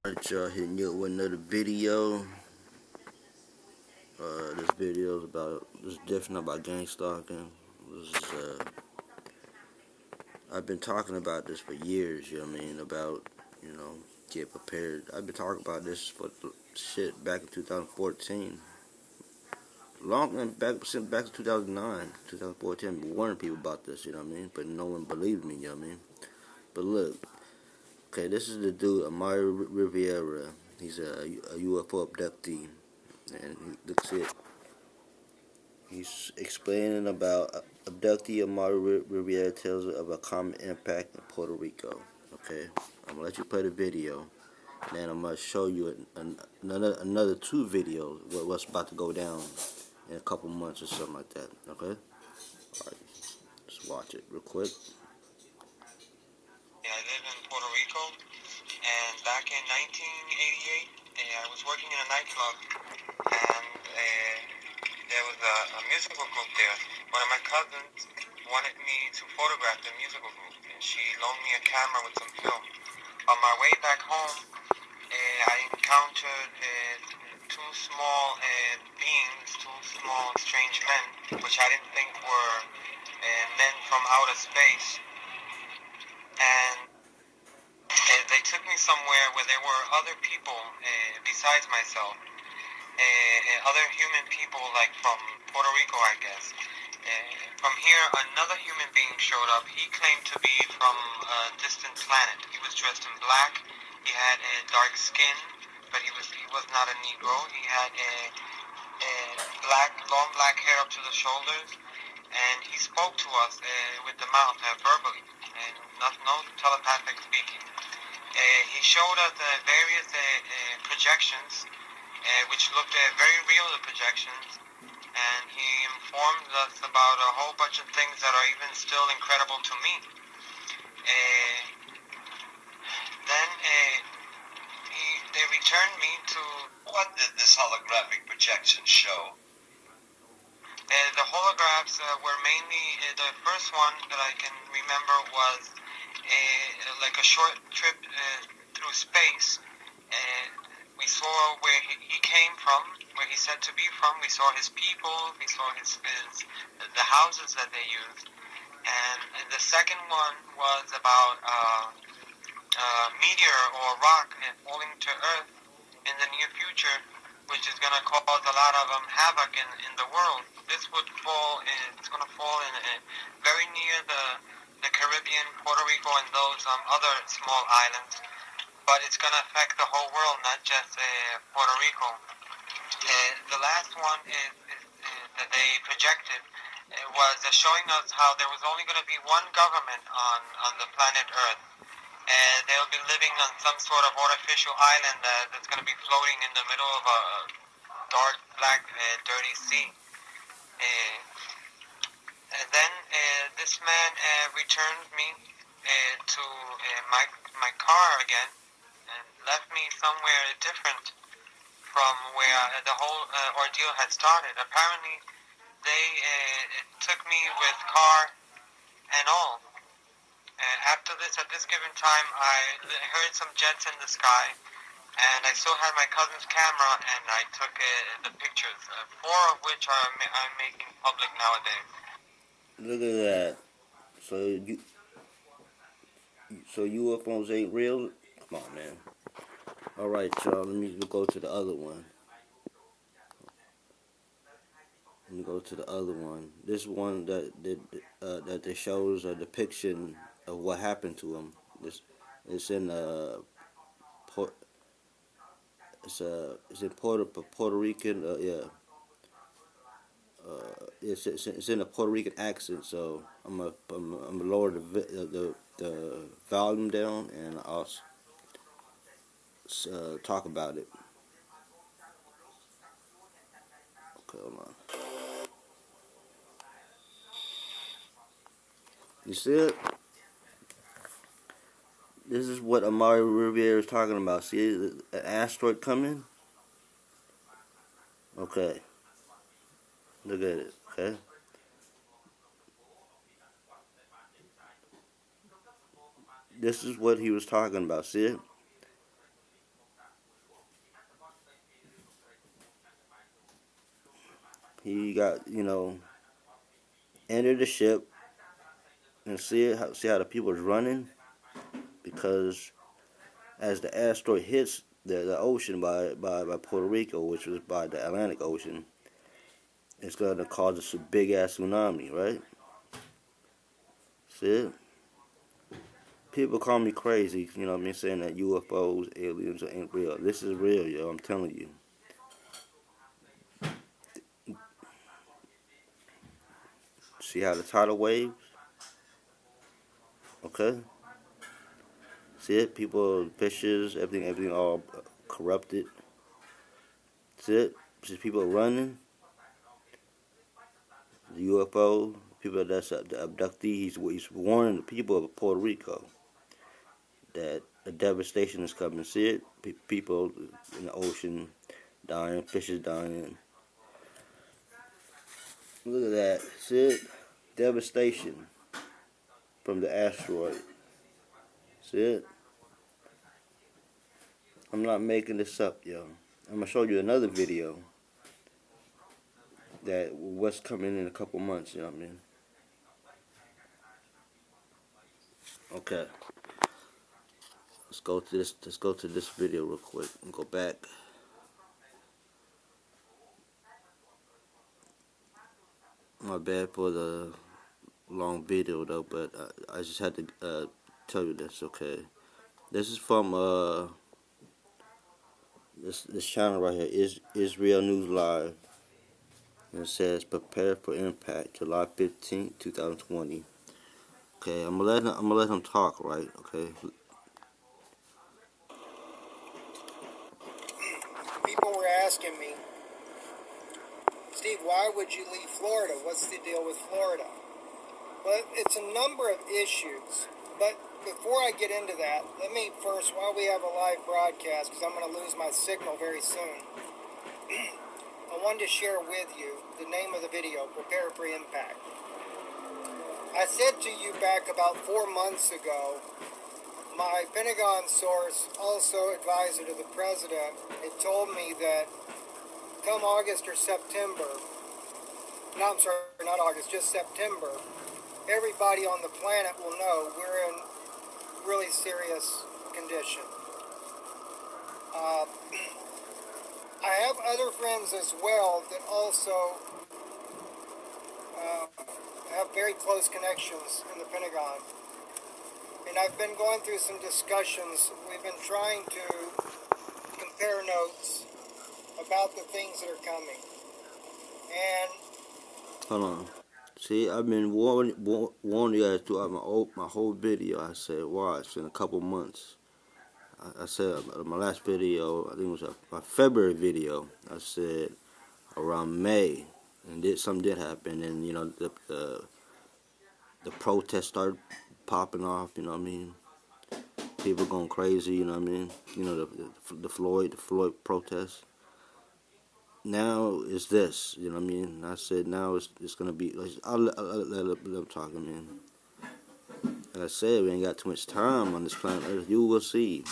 Alright, y'all, hitting you with another video. This video is about this different about gang stalking. I've been talking about this for years. You know what I mean? About get prepared. I've been talking about this for shit back in 2014. Since back in 2009, 2014. I've been warning people about this. You know what I mean? But no one believed me. You know what I mean? But look, okay, this is the dude Amaury Rivera. He's a UFO abductee, and looks it. He's explaining about abductee Amaury Rivera tells of a comet impact in Puerto Rico. Okay, I'm gonna let you play the video, and then I'm gonna show you another two videos what's about to go down in a couple months or something like that. Okay, all right, let's watch it real quick. I live in Puerto Rico, and back in 1988, I was working in a nightclub, and there was a musical group there. One of my cousins wanted me to photograph the musical group, and she loaned me a camera with some film. On my way back home, I encountered two small beings, two small strange men, which I didn't think were men from outer space. And they took me somewhere where there were other people besides myself, other human people, like from Puerto Rico, I guess. From here, another human being showed up. He claimed to be from a distant planet. He was dressed in black. He had a dark skin, but he was not a Negro. He had a long black hair up to the shoulders, and he spoke to us with the mouth verbally, and no telepathic speaking. He showed us various projections, which looked very real, the projections, and he informed us about a whole bunch of things that are even still incredible to me. Then they returned me to... What did this holographic projection show? The holographs were mainly, the first one that I can remember was like a short trip through space. We saw where he came from, where he said to be from. We saw his people, we saw the houses that they used. And the second one was about a meteor or rock falling to Earth in the near future, which is going to cause a lot of havoc in the world. This would fall, it's going to fall in very near the Caribbean, Puerto Rico, and those other small islands. But it's going to affect the whole world, not just Puerto Rico. The last one is that they projected was showing us how there was only going to be one government on the planet Earth. And they'll be living on some sort of artificial island that's going to be floating in the middle of a dark, black, dirty sea. And then this man returned me to my car again and left me somewhere different from where the whole ordeal had started. Apparently, they took me with car and all. And after this, at this given time, I heard some jets in the sky, and I still had my cousin's camera, and I took the pictures, four of which I'm making public nowadays. Look at that. So UFOs ain't real? Come on, man. All right, y'all. Let me go to the other one. Let me go to the other one. This one that shows a depiction of what happened to him. It's in it's in Puerto Rican. It's in a Puerto Rican accent. So I'm gonna lower the volume down, and I'll talk about it. Okay, hold on. You see it? This is what Amaury Rivera is talking about. See an asteroid coming? Okay. Look at it. Okay. This is what he was talking about. See it? He got, enter the ship and see how the people is running, because as the asteroid hits the ocean by Puerto Rico, which was by the Atlantic Ocean, it's gonna cause us a big ass tsunami, right? See it? People call me crazy, you know what I mean, saying that UFOs, aliens ain't real. This is real, yo. I'm telling you. See how the tidal waves? Okay. See it? People, fishes, everything all corrupted. See it? See people running. The UFO, people that's the abductee. He's warning the people of Puerto Rico that a devastation is coming. See it? People in the ocean dying, fishes dying. Look at that. See it? Devastation from the asteroid. See it? I'm not making this up, yo. I'm gonna show you another video that what's coming in a couple months. You know what I mean? Okay. Let's go to this. Let's go to this video real quick and go back. My bad for the long video though, but I just had to tell you this. Okay. This is from this channel right here, is Israel News Live. And it says prepare for impact, July 15th, 2020. Okay, I'm gonna let him talk, right? Okay. People were asking me, Steve, why would you leave Florida? What's the deal with Florida? Well, it's a number of issues. But before I get into that, let me first, while we have a live broadcast, because I'm going to lose my signal very soon, I wanted to share with you the name of the video, Prepare for Impact. I said to you back about 4 months ago, my Pentagon source, also advisor to the president, had told me that come August or September, no, I'm sorry, not August, just September, everybody on the planet will know we're in really serious condition. I have other friends as well that also have very close connections in the Pentagon. And I've been going through some discussions. We've been trying to compare notes about the things that are coming. And Hold on. See, I've been warning you guys throughout my whole video. I said, watch, in a couple months. I said, my last video, I think it was my February video, I said around May, and something did happen, and, the protests started popping off, you know what I mean? People going crazy, you know what I mean? The Floyd protests. Now it's this, you know what I mean? I said now it's gonna be. I'll let them talk, man. Like I said, we ain't got too much time on this planet Earth. You will see,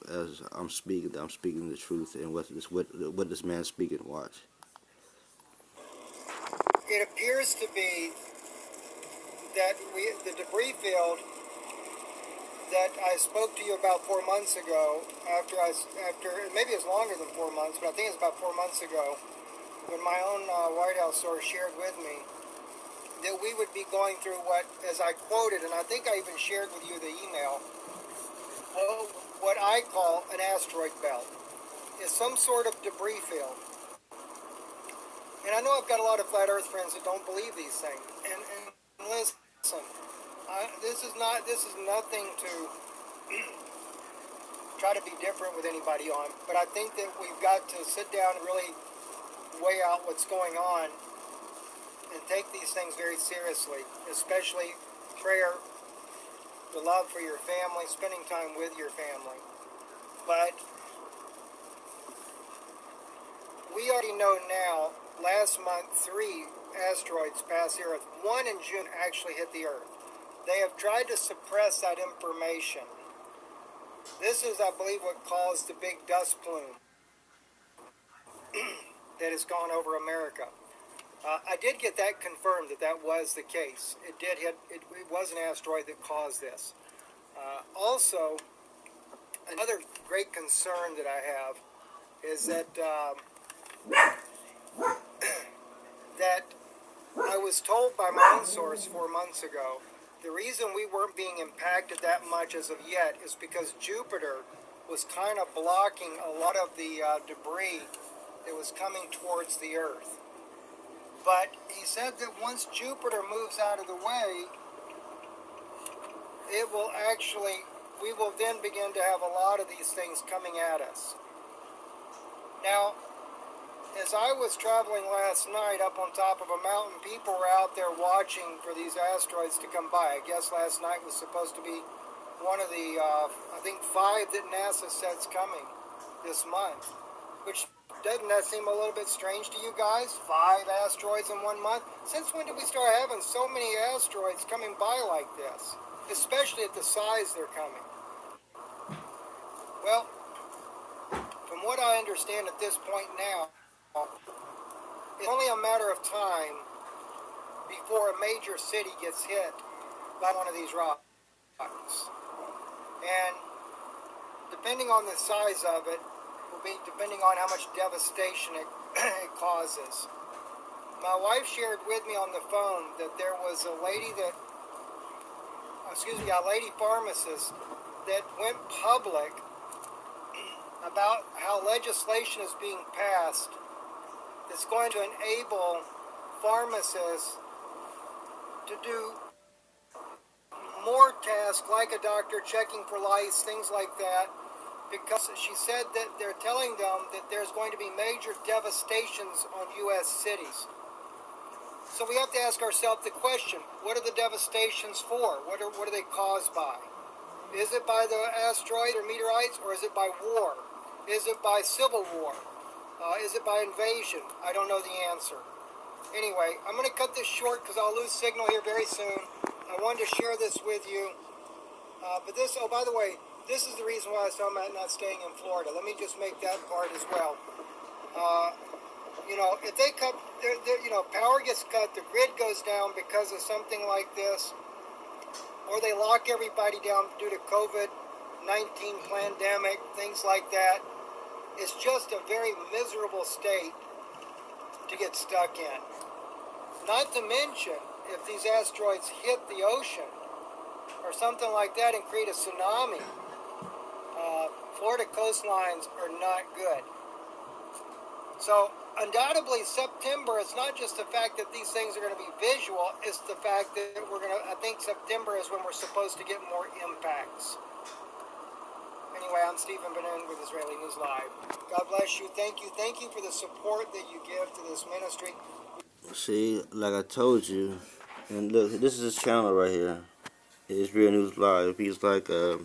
as I'm speaking the truth, and what this man's speaking. Watch. it appears to be that the debris field that I spoke to you about 4 months ago, after maybe it's longer than 4 months, but I think it's about 4 months ago, when my own White House source shared with me that we would be going through what, as I quoted, and I think I even shared with you the email, what I call an asteroid belt. Is some sort of debris field. And I know I've got a lot of flat Earth friends that don't believe these things. And listen, this is nothing to try to be different with anybody on, but I think that we've got to sit down and really weigh out what's going on and take these things very seriously, especially prayer, the love for your family, spending time with your family. But we already know now, last month, 3 asteroids passed the Earth. 1 in June actually hit the Earth. They have tried to suppress that information. This is, I believe, what caused the big dust plume that has gone over America. I did get that confirmed that that was the case. It did hit. It was an asteroid that caused this. Also, another great concern that I have is that that I was told by my own source 4 months ago, the reason we weren't being impacted that much as of yet is because Jupiter was kind of blocking a lot of the debris that was coming towards the Earth. But he said that once Jupiter moves out of the way, it will actually, we will then begin to have a lot of these things coming at us. Now, as I was traveling last night up on top of a mountain, people were out there watching for these asteroids to come by. I guess last night was supposed to be one of the, I think 5 that NASA said's coming this month. Which, doesn't that seem a little bit strange to you guys? 5 asteroids in 1 month? Since when did we start having so many asteroids coming by like this? Especially at the size they're coming. Well, from what I understand at this point now, it's only a matter of time before a major city gets hit by one of these rocks. And depending on the size of it, will be depending on how much devastation it causes. My wife shared with me on the phone that there was a lady that, a lady pharmacist that went public about how legislation is being passed that's going to enable pharmacists to do more tasks like a doctor checking for lice, things like that, because she said that they're telling them that there's going to be major devastations on U.S. cities. So we have to ask ourselves the question, what are the devastations for? What are they caused by? Is it by the asteroid or meteorites, or is it by war? Is it by civil war? Is it by invasion? I don't know the answer. Anyway, I'm going to cut this short because I'll lose signal here very soon. I wanted to share this with you. But this, oh, by the way, this is the reason why I'm not staying in Florida. Let me just make that part as well. If they cut, power gets cut, the grid goes down because of something like this, or they lock everybody down due to COVID-19 pandemic, things like that. It's just a very miserable state to get stuck in. Not to mention, if these asteroids hit the ocean or something like that and create a tsunami, Florida coastlines are not good. So undoubtedly September, it's not just the fact that these things are going to be visual, it's the fact that I think September is when we're supposed to get more impacts. Anyway, I'm Stephen Benin with Israeli News Live. God bless you. Thank you for the support that you give to this ministry. See, like I told you, and look, this is his channel right here. It's Real News Live. He's like a,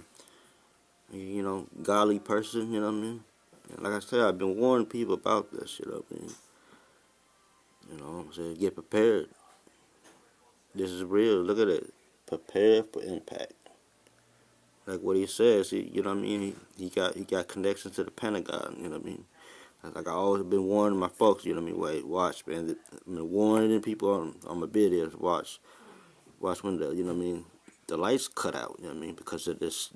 godly person, you know what I mean? And like I said, I've been warning people about this, you know what I mean? So get prepared. This is real. Look at it. Prepare for impact. Like what he says, you know what I mean? He got connections to the Pentagon, you know what I mean? Like I always been warning my folks, you know what I mean? Wait, watch, man. I've been warning people on my videos. Watch when the, you know what I mean? The lights cut out, you know what I mean? Because of this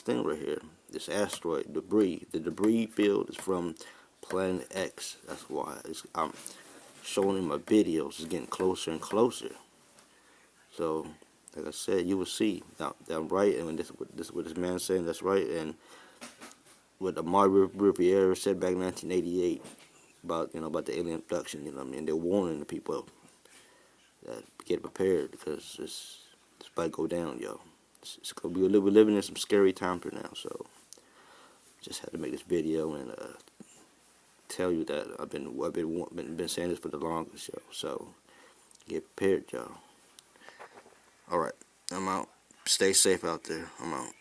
thing right here, this asteroid debris. The debris field is from Planet X. That's why I'm showing in my videos. It's getting closer and closer. So, like I said, you will see that I'm right, and what this man's saying, that's right, and what Amaury Rivera said back in 1988 about the alien abduction. You know what I mean? They're warning the people that get prepared because it's about to go down, yo. It's gonna be we're living in some scary times right now. So just had to make this video and tell you that I've been saying this for the longest, yo. So get prepared, y'all. All right, I'm out. Stay safe out there. I'm out.